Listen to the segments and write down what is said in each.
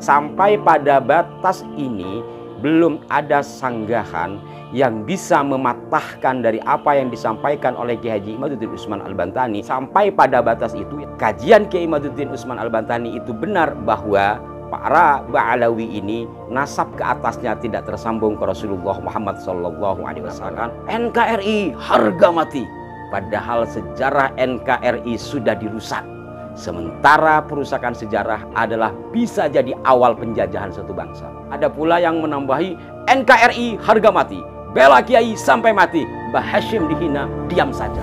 Sampai pada batas ini belum ada sanggahan yang bisa mematahkan dari apa yang disampaikan oleh Kiai Haji Imaduddin Utsman Al-Bantani. Sampai pada batas itu kajian Kiai Imaduddin Utsman Al-Bantani itu benar bahwa para Ba'alawi ini nasab ke atasnya tidak tersambung ke Rasulullah Muhammad SAW. NKRI harga mati, padahal sejarah NKRI sudah dirusak. Sementara perusakan sejarah adalah bisa jadi awal penjajahan satu bangsa. Ada pula yang menambahi NKRI harga mati, bela Kiai sampai mati, Mbah Hashim dihina, diam saja.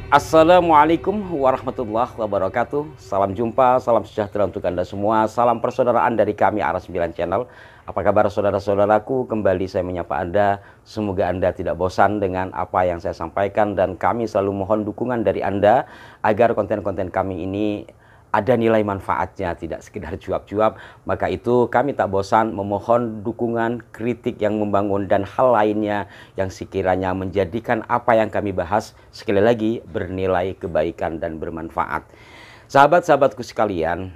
Assalamualaikum warahmatullahi wabarakatuh. Salam jumpa, salam sejahtera untuk Anda semua. Salam persaudaraan dari kami Arah 9 Channel. Apa kabar saudara-saudaraku? Kembali saya menyapa Anda. Semoga Anda tidak bosan dengan apa yang saya sampaikan, dan kami selalu mohon dukungan dari Anda agar konten-konten kami ini ada nilai manfaatnya, tidak sekedar cuap-cuap. Maka itu kami tak bosan memohon dukungan, kritik yang membangun, dan hal lainnya yang sekiranya menjadikan apa yang kami bahas sekali lagi bernilai kebaikan dan bermanfaat. Sahabat-sahabatku sekalian,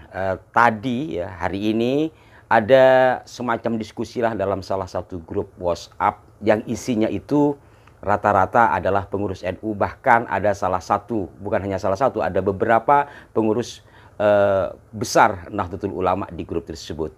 tadi ya, hari ini ada semacam diskusi lah dalam salah satu grup WhatsApp yang isinya itu rata-rata adalah pengurus NU. Bahkan ada salah satu, bukan hanya salah satu, ada beberapa pengurus besar Nahdlatul Ulama di grup tersebut.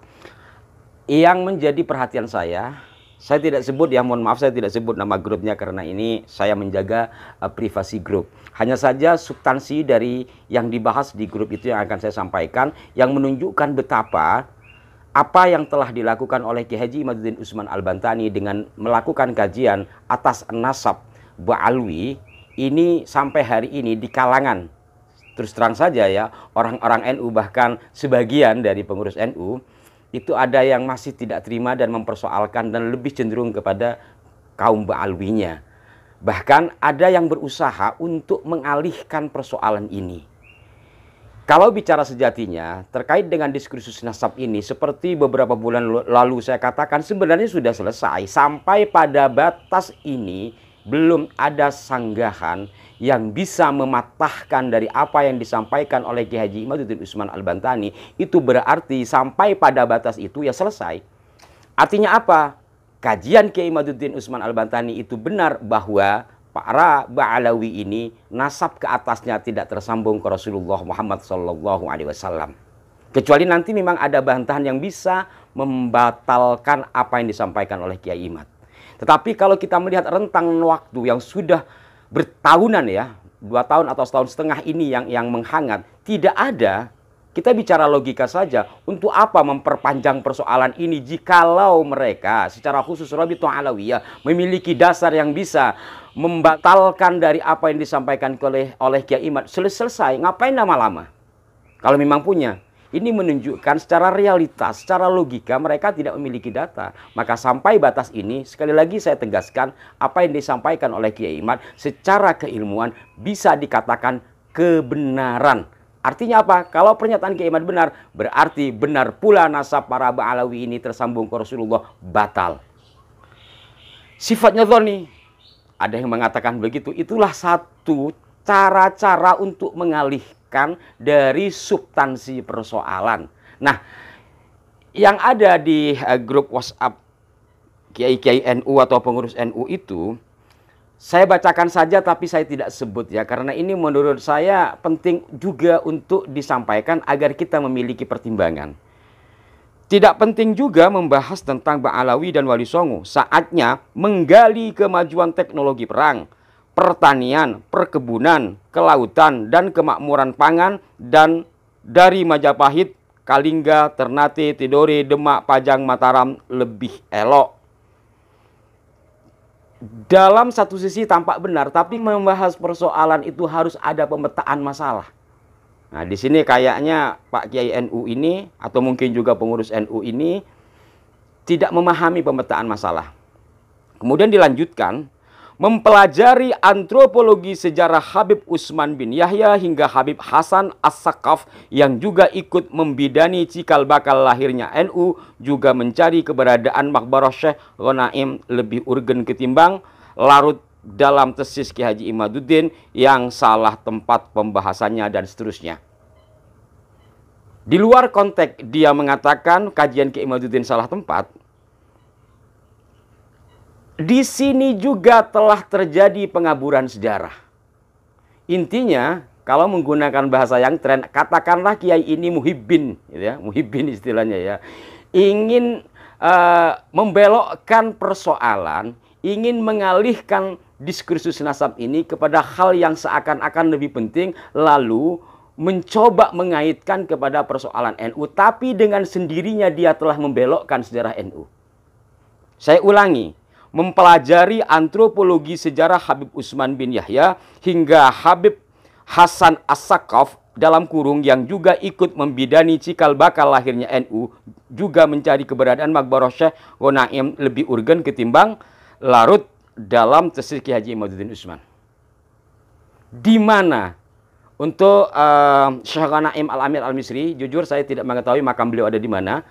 Yang menjadi perhatian saya tidak sebut ya, mohon maaf saya tidak sebut nama grupnya karena ini saya menjaga privasi grup. Hanya saja substansi dari yang dibahas di grup itu yang akan saya sampaikan, yang menunjukkan betapa apa yang telah dilakukan oleh Kiai Haji Imaduddin Utsman Al-Bantani dengan melakukan kajian atas nasab Ba'alwi ini sampai hari ini di kalangan, terus terang saja ya, orang-orang NU, bahkan sebagian dari pengurus NU itu ada yang masih tidak terima dan mempersoalkan dan lebih cenderung kepada kaum Ba'alwinya. Bahkan ada yang berusaha untuk mengalihkan persoalan ini. Kalau bicara sejatinya terkait dengan diskursus nasab ini, seperti beberapa bulan lalu saya katakan, sebenarnya sudah selesai. Sampai pada batas ini belum ada sanggahan yang bisa mematahkan dari apa yang disampaikan oleh Kiai Haji Imaduddin Utsman Al-Bantani. Itu berarti sampai pada batas itu ya selesai. Artinya apa? Kajian Kiai Imaduddin Utsman Al-Bantani itu benar bahwa para Ba'alawi ini nasab ke atasnya tidak tersambung ke Rasulullah Muhammad SAW. Kecuali nanti memang ada bantahan yang bisa membatalkan apa yang disampaikan oleh Kiai Imad. Tetapi kalau kita melihat rentang waktu yang sudah bertahunan ya, 2 tahun atau setahun setengah ini yang menghangat, tidak ada. Kita bicara logika saja, untuk apa memperpanjang persoalan ini jikalau mereka secara khusus Rabithah Alawiyah memiliki dasar yang bisa membatalkan dari apa yang disampaikan oleh Kiai Imad. Selesai, ngapain lama-lama? Kalau memang punya. Ini menunjukkan secara realitas, secara logika mereka tidak memiliki data. Maka sampai batas ini, sekali lagi saya tegaskan, apa yang disampaikan oleh Kiai Imad secara keilmuan bisa dikatakan kebenaran. Artinya apa? Kalau pernyataan Kiai Imad benar, berarti benar pula nasab para Ba'alawi ini tersambung ke Rasulullah batal. Sifatnya dzanni. Ada yang mengatakan begitu. Itulah satu cara-cara untuk mengalihkan dari substansi persoalan. Nah, yang ada di grup WhatsApp Kiai-Kiai NU atau pengurus NU itu, saya bacakan saja tapi saya tidak sebut ya, karena ini menurut saya penting juga untuk disampaikan agar kita memiliki pertimbangan. Tidak penting juga membahas tentang Ba'alawi dan Wali Songo. Saatnya menggali kemajuan teknologi perang, pertanian, perkebunan, kelautan, dan kemakmuran pangan, dan dari Majapahit, Kalingga, Ternate, Tidore, Demak, Pajang, Mataram lebih elok. Dalam satu sisi tampak benar, tapi membahas persoalan itu harus ada pemetaan masalah. Nah, di sini kayaknya Pak Kiai NU ini atau mungkin juga pengurus NU ini tidak memahami pemetaan masalah. Kemudian dilanjutkan, mempelajari antropologi sejarah Habib Utsman bin Yahya hingga Habib Hasan As-Sakaf yang juga ikut membidani cikal bakal lahirnya NU, juga mencari keberadaan Maqbarah Syekh Ghanaim lebih urgen ketimbang larut dalam tesis Kiai Haji Imaduddin yang salah tempat pembahasannya dan seterusnya. Di luar konteks dia mengatakan kajian Kiai Imaduddin salah tempat, di sini juga telah terjadi pengaburan sejarah. Intinya, kalau menggunakan bahasa yang tren, katakanlah Kiai ini muhibbin, gitu ya, muhibbin istilahnya ya, ingin membelokkan persoalan, ingin mengalihkan diskursus nasab ini kepada hal yang seakan-akan lebih penting, lalu mencoba mengaitkan kepada persoalan NU, tapi dengan sendirinya dia telah membelokkan sejarah NU. Saya ulangi, mempelajari antropologi sejarah Habib Utsman bin Yahya hingga Habib Hasan As-Saqqaf dalam kurung yang juga ikut membidani cikal bakal lahirnya NU, juga mencari keberadaan Maqbarah Syekh Ghanaim lebih urgen ketimbang larut dalam tafsir Ki Haji Imaduddin Utsman. Di mana untuk Syekh Ghanaim Al-Amir Al-Misri, jujur saya tidak mengetahui makam beliau ada di mana.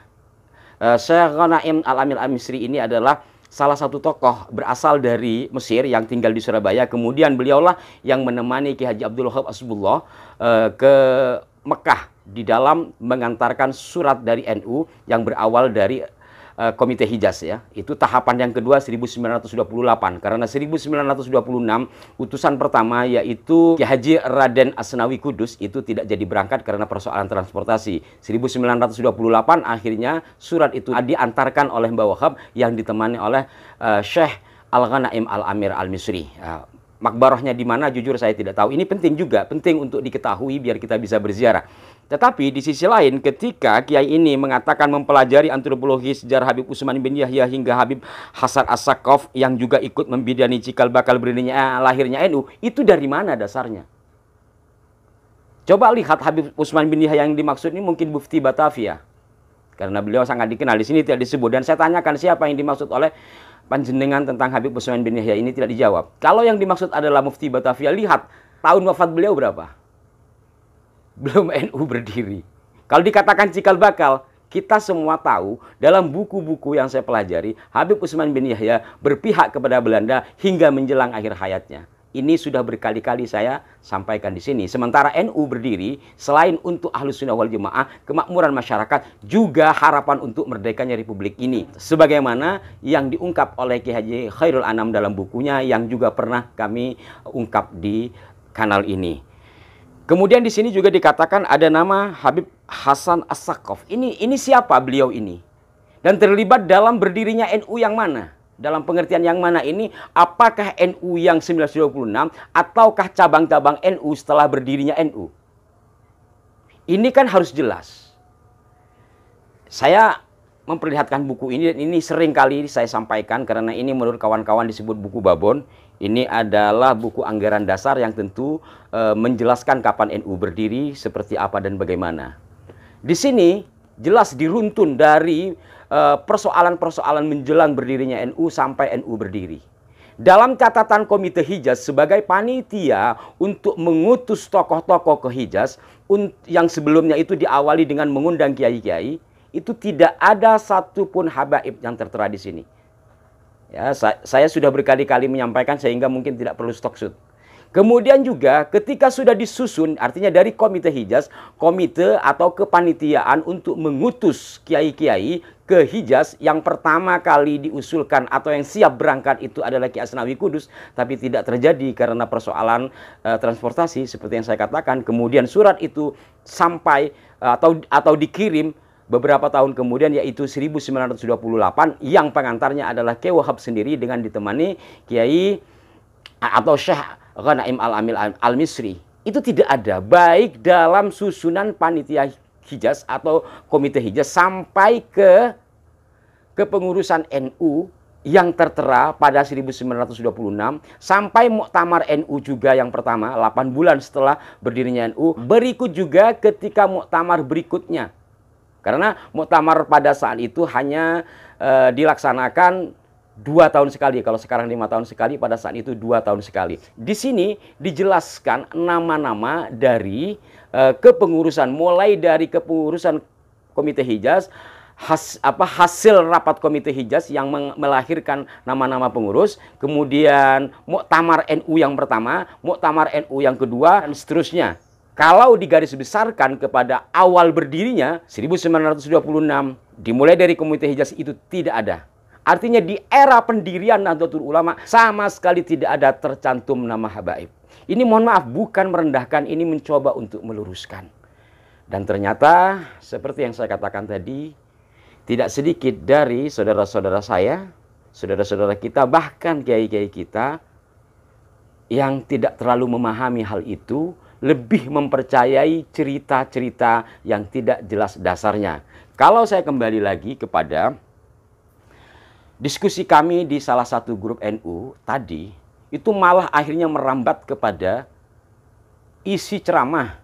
Syekh Ghanaim Al-Amir Al-Misri ini adalah salah satu tokoh berasal dari Mesir yang tinggal di Surabaya. Kemudian beliaulah yang menemani Ki Haji Abdul Wahab Asbullah ke Mekah di dalam mengantarkan surat dari NU yang berawal dari Komite Hijaz ya. Itu tahapan yang kedua 1928. Karena 1926 utusan pertama yaitu Ki Haji Raden Asnawi Kudus itu tidak jadi berangkat karena persoalan transportasi. 1928 akhirnya surat itu diantarkan oleh Mbah Wahab yang ditemani oleh Syekh Al-Ghanaim Al-Amir Al-Misri. Makbarahnya di mana jujur saya tidak tahu. Ini penting juga, penting untuk diketahui biar kita bisa berziarah. Tetapi di sisi lain ketika Kiai ini mengatakan mempelajari antropologi sejarah Habib Utsman bin Yahya hingga Habib Hasan As-Saqqaf yang juga ikut membidani cikal bakal berdirinya lahirnya NU, itu dari mana dasarnya? Coba lihat Habib Utsman bin Yahya yang dimaksud ini mungkin Mufti Batavia. Karena beliau sangat dikenal, di sini tidak disebut. Dan saya tanyakan siapa yang dimaksud oleh panjenengan tentang Habib Utsman bin Yahya ini tidak dijawab. Kalau yang dimaksud adalah Mufti Batavia, lihat tahun wafat beliau berapa? Belum NU berdiri. Kalau dikatakan cikal bakal, kita semua tahu dalam buku-buku yang saya pelajari, Habib Utsman bin Yahya berpihak kepada Belanda hingga menjelang akhir hayatnya. Ini sudah berkali-kali saya sampaikan di sini. Sementara NU berdiri, selain untuk Ahlus Sunnah wal Jamaah, kemakmuran masyarakat, juga harapan untuk merdekanya Republik ini. Sebagaimana yang diungkap oleh Ki Haji Khairul Anam dalam bukunya, yang juga pernah kami ungkap di kanal ini. Kemudian di sini juga dikatakan ada nama Habib Hasan As-Saqqaf. Ini siapa beliau ini? Dan terlibat dalam berdirinya NU yang mana? Dalam pengertian yang mana ini? Apakah NU yang 1926 ataukah cabang-cabang NU setelah berdirinya NU? Ini kan harus jelas. Saya memperlihatkan buku ini sering kali saya sampaikan karena ini menurut kawan-kawan disebut buku babon. Ini adalah buku anggaran dasar yang tentu menjelaskan kapan NU berdiri, seperti apa dan bagaimana. Di sini jelas diruntun dari persoalan-persoalan menjelang berdirinya NU sampai NU berdiri. Dalam catatan Komite Hijaz sebagai panitia untuk mengutus tokoh-tokoh ke Hijaz yang sebelumnya itu diawali dengan mengundang kiai-kiai, itu tidak ada satupun habaib yang tertera di sini. Ya, saya sudah berkali-kali menyampaikan sehingga mungkin tidak perlu stok shoot. Kemudian juga ketika sudah disusun, artinya dari Komite Hijaz, komite atau kepanitiaan untuk mengutus kiai-kiai ke Hijaz, yang pertama kali diusulkan atau yang siap berangkat itu adalah Ki Asnawi Kudus, tapi tidak terjadi karena persoalan transportasi seperti yang saya katakan. Kemudian surat itu sampai atau dikirim beberapa tahun kemudian, yaitu 1928, yang pengantarnya adalah Kiai Wahab sendiri dengan ditemani Kiai atau Syekh Ghanaim Al-Amir Al-Misri. Itu tidak ada baik dalam susunan panitia Hijaz atau Komite Hijaz sampai ke kepengurusan NU yang tertera pada 1926 sampai Muktamar NU juga yang pertama 8 bulan setelah berdirinya NU. Berikut juga ketika muktamar berikutnya. Karena muktamar pada saat itu hanya dilaksanakan 2 tahun sekali. Kalau sekarang 5 tahun sekali, pada saat itu 2 tahun sekali. Di sini dijelaskan nama-nama dari kepengurusan, mulai dari kepengurusan Komite Hijaz, hasil rapat Komite Hijaz yang melahirkan nama-nama pengurus, kemudian muktamar NU yang pertama, muktamar NU yang kedua, dan seterusnya. Kalau digaris besarkan kepada awal berdirinya 1926, dimulai dari Komite Hijaz, itu tidak ada. Artinya di era pendirian Nahdlatul Ulama sama sekali tidak ada tercantum nama Habaib. Ini mohon maaf bukan merendahkan, ini mencoba untuk meluruskan. Dan ternyata seperti yang saya katakan tadi, tidak sedikit dari saudara-saudara saya, saudara-saudara kita, bahkan kiai-kiai kita yang tidak terlalu memahami hal itu, lebih mempercayai cerita-cerita yang tidak jelas dasarnya. Kalau saya kembali lagi kepada diskusi kami di salah satu grup NU tadi, itu malah akhirnya merambat kepada isi ceramah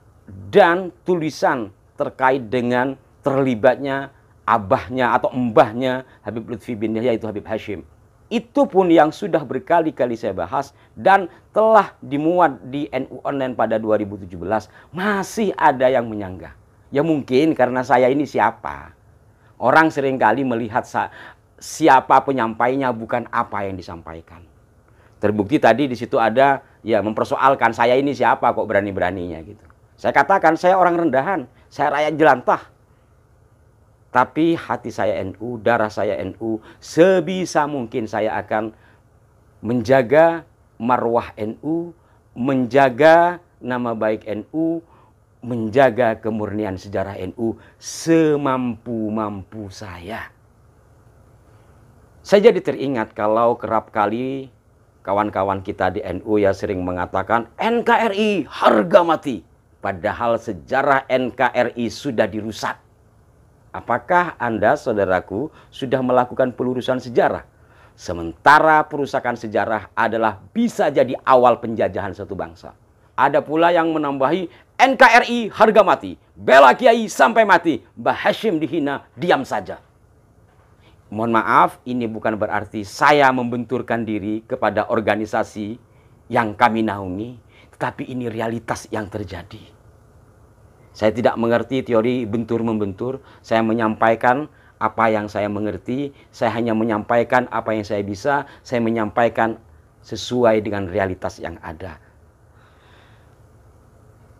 dan tulisan terkait dengan terlibatnya abahnya atau mbahnya Habib Lutfi bin Yahya, yaitu Habib Hashim. Itu pun yang sudah berkali-kali saya bahas dan telah dimuat di NU Online pada 2017. Masih ada yang menyanggah. Ya mungkin karena saya ini siapa. Orang seringkali melihat siapa penyampainya, bukan apa yang disampaikan. Terbukti tadi di situ ada ya mempersoalkan saya ini siapa kok berani-beraninya gitu. Saya katakan saya orang rendahan, saya rakyat jelantah. Tapi hati saya NU, darah saya NU, sebisa mungkin saya akan menjaga marwah NU, menjaga nama baik NU, menjaga kemurnian sejarah NU semampu-mampu saya. Saya jadi teringat kalau kerap kali kawan-kawan kita di NU ya sering mengatakan NKRI harga mati. Padahal sejarah NKRI sudah dirusak. Apakah Anda, saudaraku, sudah melakukan pelurusan sejarah? Sementara perusakan sejarah adalah bisa jadi awal penjajahan satu bangsa. Ada pula yang menambahi NKRI harga mati, bela kiai sampai mati, Mbah Hashim dihina, diam saja. Mohon maaf, ini bukan berarti saya membenturkan diri kepada organisasi yang kami naungi, tetapi ini realitas yang terjadi. Saya tidak mengerti teori bentur-membentur. Saya menyampaikan apa yang saya mengerti. Saya hanya menyampaikan apa yang saya bisa. Saya menyampaikan sesuai dengan realitas yang ada.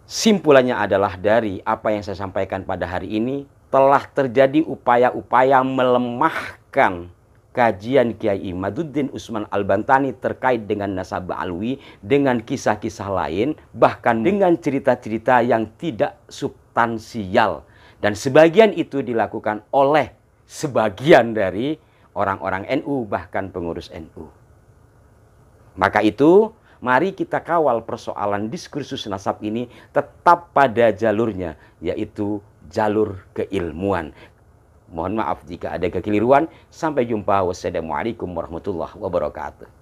Simpulannya adalah dari apa yang saya sampaikan pada hari ini, telah terjadi upaya-upaya melemahkan kajian Kiai Imaduddin Usman Al-Bantani terkait dengan nasab Alwi, dengan kisah-kisah lain, bahkan dengan cerita-cerita yang tidak substansial. Dan sebagian itu dilakukan oleh sebagian dari orang-orang NU, bahkan pengurus NU. Maka itu, mari kita kawal persoalan diskursus nasab ini tetap pada jalurnya, yaitu jalur keilmuan. Mohon maaf jika ada kekeliruan. Sampai jumpa. Wassalamualaikum warahmatullahi wabarakatuh.